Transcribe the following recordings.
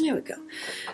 There we go.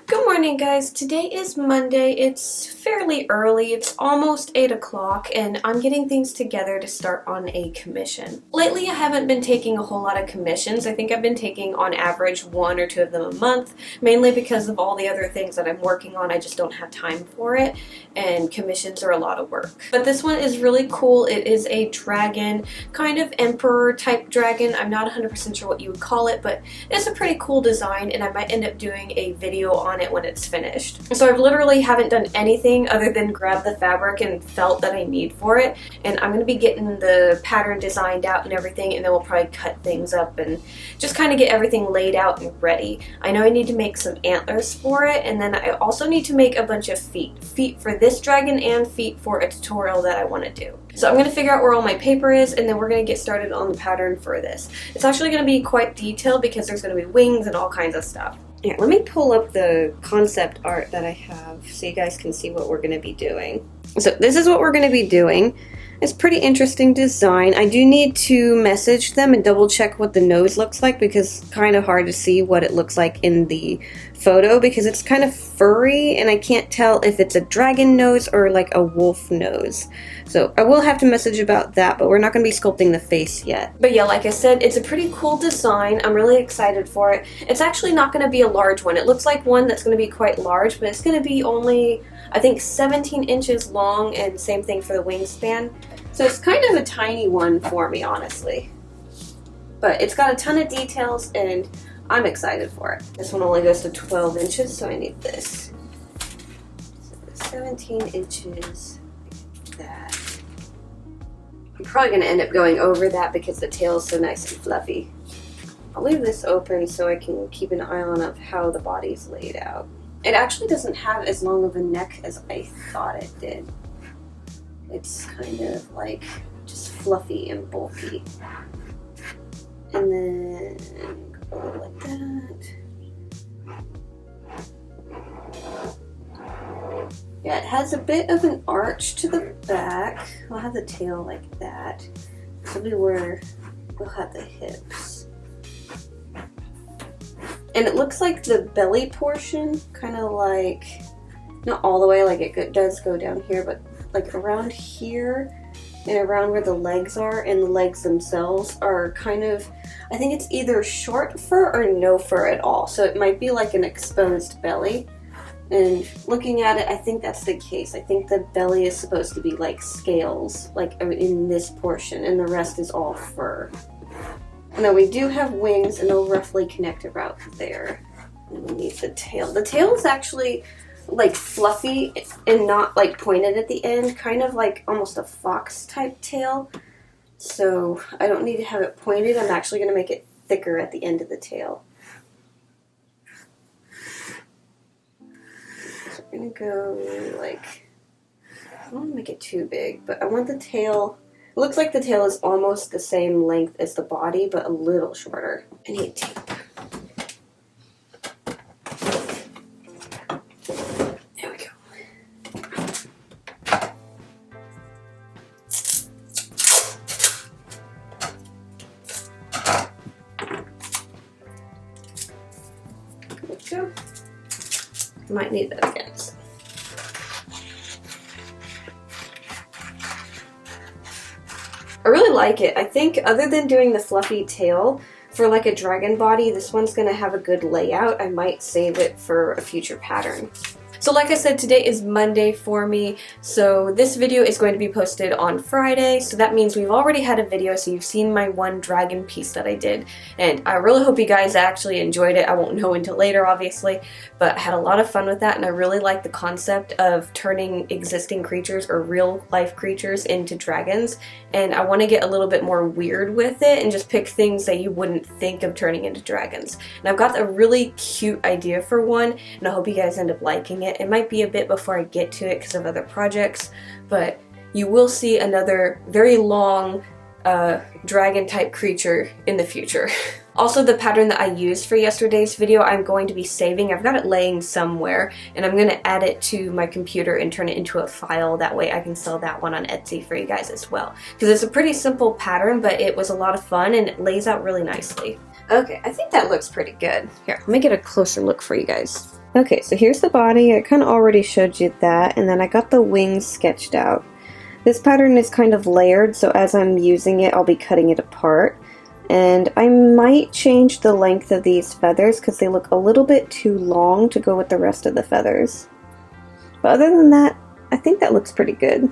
Good morning, guys. Today is Monday. It's fairly early. It's almost 8 o'clock and I'm getting things together to start on a commission. Lately, I haven't been taking a whole lot of commissions. I think I've been taking on average 1 or 2 of them a month, mainly because of all the other things that I'm working on. I just don't have time for it, and commissions are a lot of work. But this one is really cool. It is a dragon, kind of emperor type dragon. I'm not 100% sure what you would call it, but it's a pretty cool design and I might end up doing a video on it when it's finished. So I've literally haven't done anything other than grab the fabric and felt that I need for it, and I'm going to be getting the pattern designed out and everything, and then we'll probably cut things up and just kind of get everything laid out and ready. I know I need to make some antlers for it, and then I also need to make a bunch of feet for this dragon and feet for a tutorial that I want to do. So I'm going to figure out where all my paper is, and then we're going to get started on the pattern for this. It's actually going to be quite detailed because there's going to be wings and all kinds of stuff. Yeah, let me pull up the concept art that I have so you guys can see what we're going to be doing. So this is what we're going to be doing. It's pretty interesting design. I do need to message them and double check what the nose looks like because it's kind of hard to see what it looks like in the photo because it's kind of furry and I can't tell if it's a dragon nose or like a wolf nose. So I will have to message about that, but we're not going to be sculpting the face yet. But yeah, like I said, it's a pretty cool design. I'm really excited for it. It's actually not going to be a large one. It looks like one that's going to be quite large, but it's going to be only, I think, 17 inches long, and same thing for the wingspan. So it's kind of a tiny one for me, honestly. But it's got a ton of details and I'm excited for it. This one only goes to 12 inches, so I need this. So 17 inches, like that. I'm probably going to end up going over that because the tail is so nice and fluffy. I'll leave this open so I can keep an eye on how the body's laid out. It actually doesn't have as long of a neck as I thought it did. It's kind of like just fluffy and bulky. And then go like that. Yeah, it has a bit of an arch to the back. I'll have the tail like that. This will be where we'll have the hips. And it looks like the belly portion, kind of like, not all the way, like it does go down here, but like around here and around where the legs are, and the legs themselves are kind of, I think it's either short fur or no fur at all. So it might be like an exposed belly. And looking at it, I think that's the case. I think the belly is supposed to be like scales, like in this portion, and the rest is all fur. And then we do have wings, and they'll roughly connect about there. And we need the tail. The tail is actually like fluffy and not like pointed at the end, kind of like almost a fox type tail. So I don't need to have it pointed. I'm actually going to make it thicker at the end of the tail. So I'm going to go like, I don't want to make it too big, but I want the tail, it looks like the tail is almost the same length as the body, but a little shorter. I need tape. Might need that again. I really like it. I think other than doing the fluffy tail, for like a dragon body, this one's going to have a good layout. I might save it for a future pattern. So like I said, today is Monday for me, so this video is going to be posted on Friday, so that means we've already had a video, so you've seen my one dragon piece that I did, and I really hope you guys actually enjoyed it. I won't know until later, obviously, but I had a lot of fun with that, and I really like the concept of turning existing creatures or real life creatures into dragons, and I want to get a little bit more weird with it and just pick things that you wouldn't think of turning into dragons. And I've got a really cute idea for one, and I hope you guys end up liking it. It might be a bit before I get to it because of other projects, but you will see another very long dragon type creature in the future. Also, the pattern that I used for yesterday's video, I'm going to be saving. I've got it laying somewhere, and I'm going to add it to my computer and turn it into a file. That way I can sell that one on Etsy for you guys as well. Because it's a pretty simple pattern, but it was a lot of fun, and it lays out really nicely. Okay, I think that looks pretty good. Here, let me get a closer look for you guys. Okay, so here's the body. I kind of already showed you that, and then I got the wings sketched out. This pattern is kind of layered, so as I'm using it, I'll be cutting it apart. And I might change the length of these feathers because they look a little bit too long to go with the rest of the feathers. But other than that, I think that looks pretty good.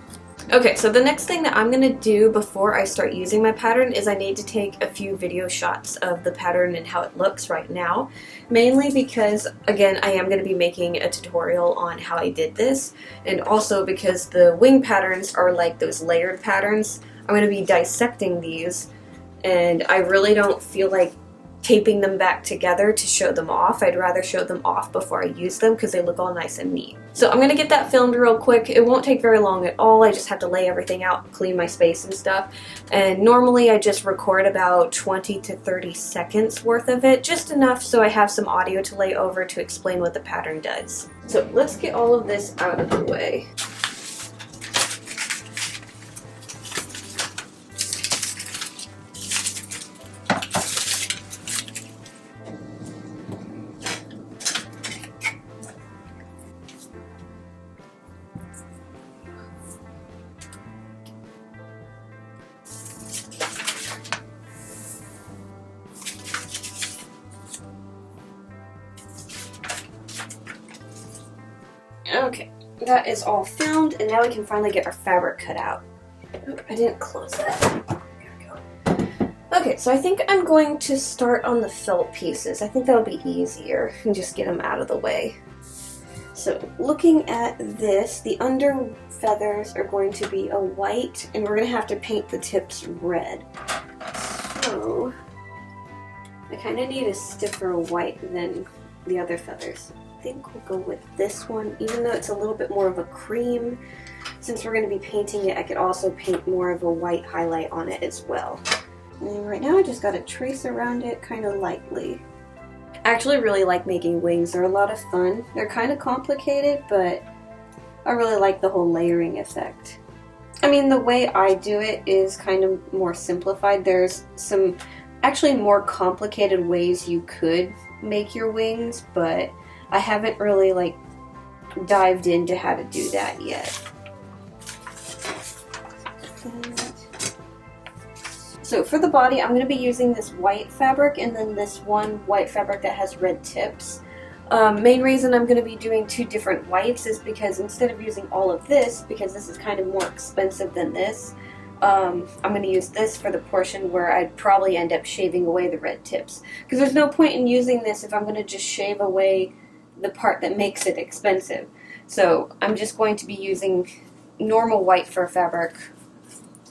Okay, so the next thing that I'm going to do before I start using my pattern is I need to take a few video shots of the pattern and how it looks right now. Mainly because, again, I am going to be making a tutorial on how I did this. And also because the wing patterns are like those layered patterns, I'm going to be dissecting these. And I really don't feel like taping them back together to show them off. I'd rather show them off before I use them because they look all nice and neat. So I'm gonna get that filmed real quick. It won't take very long at all. I just have to lay everything out, clean my space and stuff. And normally I just record about 20 to 30 seconds worth of it, just enough so I have some audio to lay over to explain what the pattern does. So let's get all of this out of the way. Okay, that is all filmed, and now we can finally get our fabric cut out. Oop, I didn't close that. There we go. Okay, so I think I'm going to start on the felt pieces. I think that'll be easier and just get them out of the way. So looking at this, the under feathers are going to be a white, and we're going to have to paint the tips red. So I kind of need a stiffer white than the other feathers. I think we'll go with this one, even though it's a little bit more of a cream. Since we're going to be painting it, I could also paint more of a white highlight on it as well. And right now I just got to trace around it kind of lightly. I actually really like making wings. They're a lot of fun. They're kind of complicated, but I really like the whole layering effect. I mean, the way I do it is kind of more simplified. There's some actually more complicated ways you could make your wings, but I haven't really like dived into how to do that yet. So for the body, I'm going to be using this white fabric and then this one white fabric that has red tips. Main reason I'm going to be doing two different whites is because instead of using all of this, because this is kind of more expensive than this, I'm going to use this for the portion where I'd probably end up shaving away the red tips. Because there's no point in using this if I'm going to just shave away the part that makes it expensive. So I'm just going to be using normal white fur fabric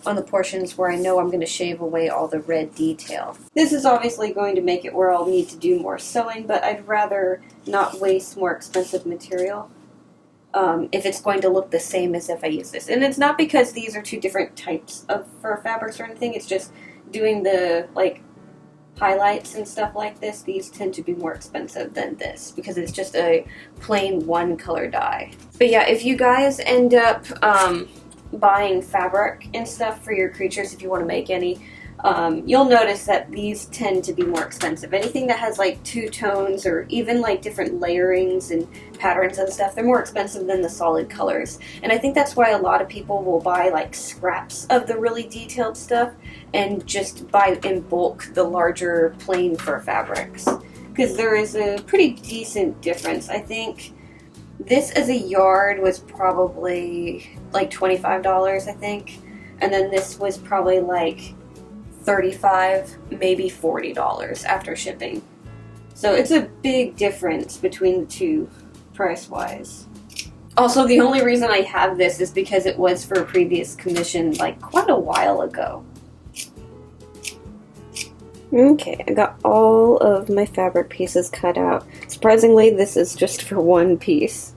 on the portions where I know I'm going to shave away all the red detail. This is obviously going to make it where I'll need to do more sewing, but I'd rather not waste more expensive material if it's going to look the same as if I use this. And it's not because these are two different types of fur fabrics or anything, it's just doing the like highlights and stuff like this. These tend to be more expensive than this because it's just a plain one color dye. But yeah, if you guys end up buying fabric and stuff for your creatures, if you want to make any, you'll notice that these tend to be more expensive. Anything that has like two tones or even like different layerings and patterns and stuff, they're more expensive than the solid colors. And I think that's why a lot of people will buy like scraps of the really detailed stuff and just buy in bulk the larger plain fur fabrics, because there is a pretty decent difference. I think this as a yard was probably like $25, I think, and then this was probably like $35, maybe $40 after shipping. So it's a big difference between the two price-wise. Also, the only reason I have this is because it was for a previous commission like quite a while ago. Okay, I got all of my fabric pieces cut out. Surprisingly, this is just for one piece.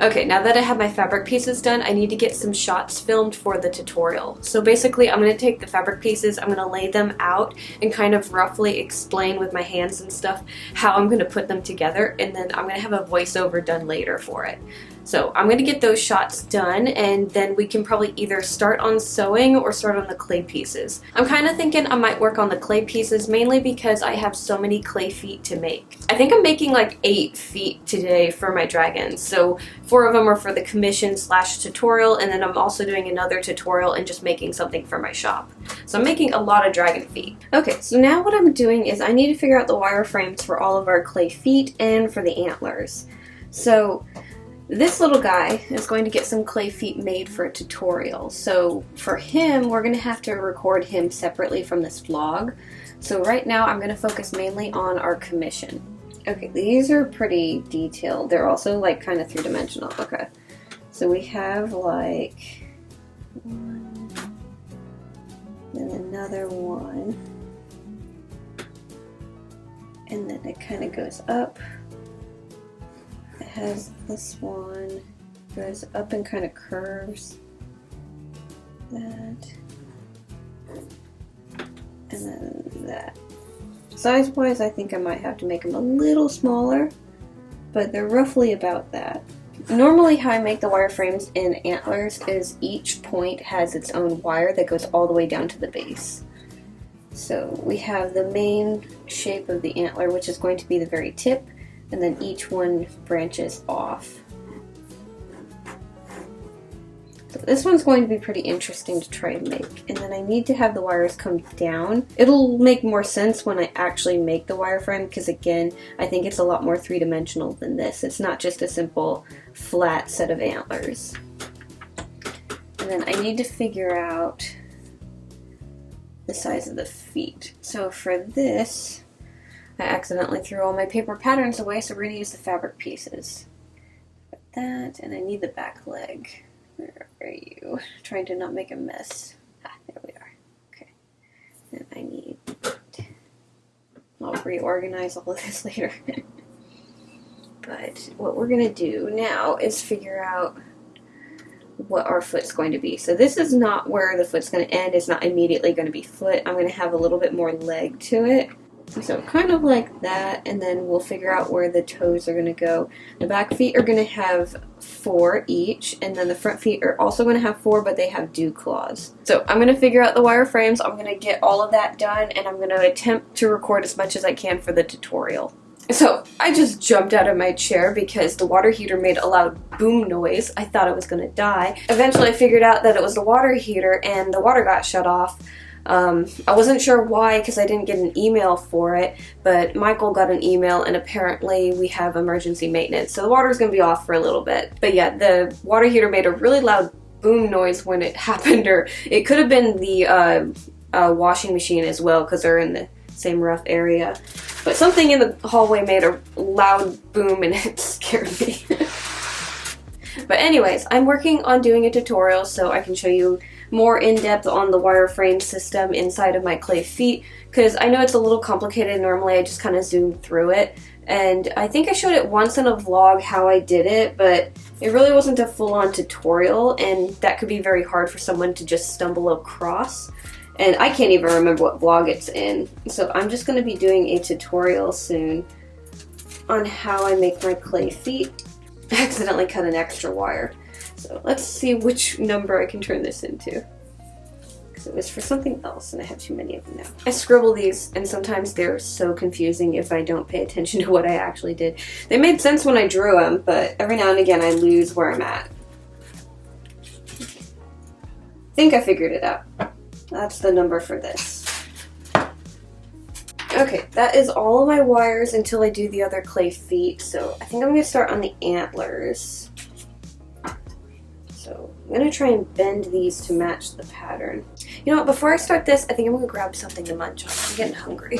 Okay, now that I have my fabric pieces done, I need to get some shots filmed for the tutorial. So basically, I'm going to take the fabric pieces, I'm going to lay them out and kind of roughly explain with my hands and stuff how I'm going to put them together, and then I'm going to have a voiceover done later for it. So I'm going to get those shots done, and then we can probably either start on sewing or start on the clay pieces. I'm kind of thinking I might work on the clay pieces mainly because I have so many clay feet to make. I think I'm making like 8 feet today for my dragons. So 4 of them are for the commission / tutorial, and then I'm also doing another tutorial and just making something for my shop. So I'm making a lot of dragon feet. Okay, so now what I'm doing is I need to figure out the wireframes for all of our clay feet and for the antlers. So this little guy is going to get some clay feet made for a tutorial. So for him, we're going to have to record him separately from this vlog. So right now I'm going to focus mainly on our commission. Okay, these are pretty detailed. They're also like kind of 3-dimensional. Okay, so we have like one, then another one, and then it kind of goes up. It has this one, goes up and kind of curves. That. And then that. Size-wise, I think I might have to make them a little smaller, but they're roughly about that. Normally how I make the wireframes in antlers is each point has its own wire that goes all the way down to the base. So we have the main shape of the antler, which is going to be the very tip, and then each one branches off. So this one's going to be pretty interesting to try and make. And then I need to have the wires come down. It'll make more sense when I actually make the wireframe, because again, I think it's a lot more 3-dimensional than this. It's not just a simple flat set of antlers. And then I need to figure out the size of the feet. So for this, I accidentally threw all my paper patterns away, so we're going to use the fabric pieces. Got that, and I need the back leg. Where are you? Trying to not make a mess. Ah, there we are. Okay. And I need... I'll reorganize all of this later. But what we're going to do now is figure out what our foot's going to be. So this is not where the foot's going to end. It's not immediately going to be foot. I'm going to have a little bit more leg to it. So kind of like that, and then we'll figure out where the toes are going to go. The back feet are going to have 4 each, and then the front feet are also going to have 4, but they have dew claws. So I'm going to figure out the wireframes, I'm going to get all of that done, and I'm going to attempt to record as much as I can for the tutorial. So I just jumped out of my chair because the water heater made a loud boom noise. I thought I was going to die. Eventually I figured out that it was the water heater and the water got shut off. I wasn't sure why because I didn't get an email for it, but Michael got an email and apparently we have emergency maintenance, so the water's going to be off for a little bit. But yeah, the water heater made a really loud boom noise when it happened, or it could have been the washing machine as well because they're in the same rough area. But something in the hallway made a loud boom and it scared me. But anyways, I'm working on doing a tutorial so I can show you more in-depth on the wireframe system inside of my clay feet, because I know it's a little complicated. Normally I just kind of zoom through it, and I think I showed it once in a vlog how I did it, but it really wasn't a full-on tutorial, and that could be very hard for someone to just stumble across, and I can't even remember what vlog it's in. So I'm just going to be doing a tutorial soon on how I make my clay feet. I accidentally cut an extra wire. So let's see which number I can turn this into. Because it was for something else and I have too many of them now. I scribble these and sometimes they're so confusing if I don't pay attention to what I actually did. They made sense when I drew them, but every now and again I lose where I'm at. I think I figured it out. That's the number for this. Okay, that is all of my wires until I do the other clay feet. So I think I'm going to start on the antlers. So I'm going to try and bend these to match the pattern. You know what, before I start this, I think I'm going to grab something to munch on. I'm getting hungry.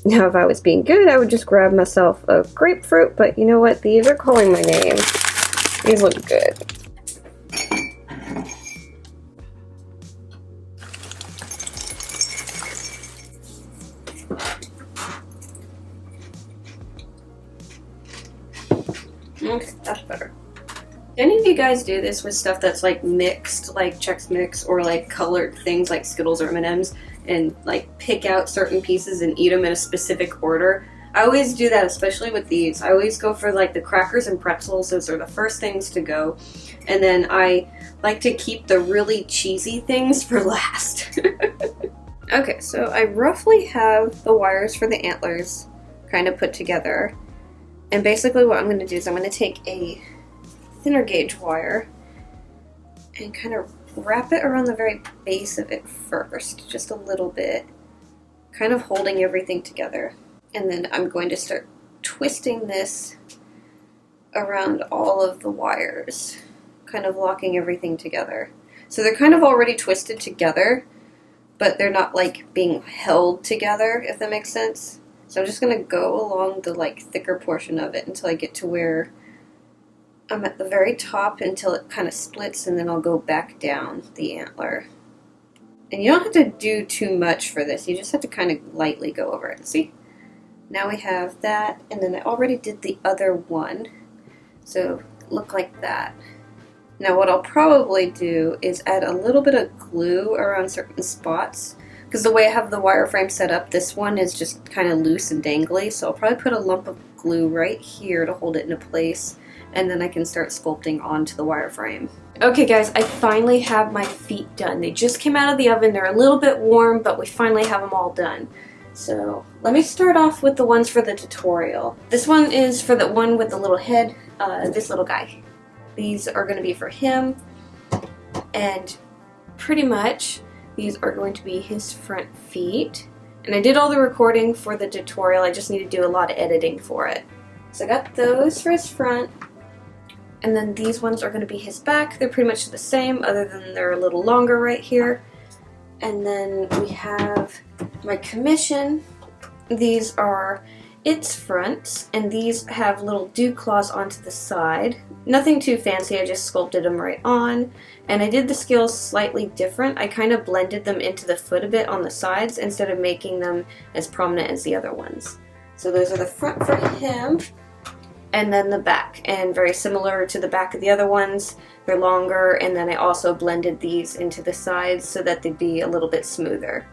Now if I was being good, I would just grab myself a grapefruit, but you know what, these are calling my name. These look good. Okay, that's better. Do any of you guys do this with stuff that's like mixed, like Chex Mix, or like colored things like Skittles or M&Ms, and like pick out certain pieces and eat them in a specific order? I always do that, especially with these. I always go for like the crackers and pretzels. Those are the first things to go. And then I like to keep the really cheesy things for last. Okay, so I roughly have the wires for the antlers kind of put together. And basically what I'm going to do is I'm going to take a thinner gauge wire and kind of wrap it around the very base of it first, just a little bit, kind of holding everything together. And then I'm going to start twisting this around all of the wires, kind of locking everything together. So they're kind of already twisted together, but they're not like being held together, if that makes sense. So I'm just going to go along the like thicker portion of it until I get to where I'm at the very top, until it kind of splits, and then I'll go back down the antler. And you don't have to do too much for this, you just have to kind of lightly go over it. See? Now we have that, and then I already did the other one, so look like that. Now what I'll probably do is add a little bit of glue around certain spots, because the way I have the wireframe set up, this one is just kind of loose and dangly, so I'll probably put a lump of glue right here to hold it into place, and then I can start sculpting onto the wireframe. Okay guys, I finally have my feet done. They just came out of the oven, they're a little bit warm, but we finally have them all done. So let me start off with the ones for the tutorial. This one is for the one with the little head, this little guy. These are going to be for him, and pretty much these are going to be his front feet. And I did all the recording for the tutorial, I just need to do a lot of editing for it. So I got those for his front, and then these ones are going to be his back. They're pretty much the same, other than they're a little longer right here. And then we have my commission. These are its fronts, and these have little dew claws onto the side. Nothing too fancy, I just sculpted them right on. And I did the scales slightly different. I kind of blended them into the foot a bit on the sides instead of making them as prominent as the other ones. So those are the front for him, and then the back. And very similar to the back of the other ones, they're longer, and then I also blended these into the sides so that they'd be a little bit smoother.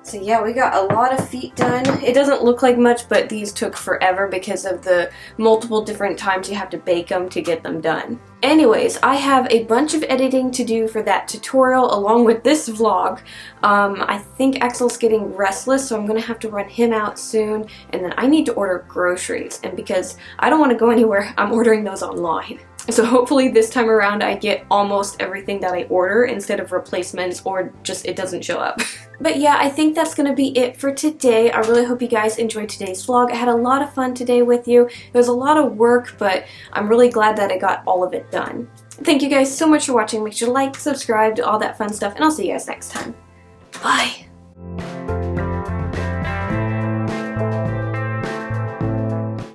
So yeah, we got a lot of feet done. It doesn't look like much, but these took forever because of the multiple different times you have to bake them to get them done. Anyways, I have a bunch of editing to do for that tutorial along with this vlog. I think Axel's getting restless, so I'm going to have to run him out soon, and then I need to order groceries, and because I don't want to go anywhere, I'm ordering those online. So hopefully this time around I get almost everything that I order instead of replacements, or just it doesn't show up. But yeah, I think that's going to be it for today. I really hope you guys enjoyed today's vlog. I had a lot of fun today with you. It was a lot of work, but I'm really glad that I got all of it done. Thank you guys so much for watching. Make sure to like, subscribe, do all that fun stuff, and I'll see you guys next time. Bye!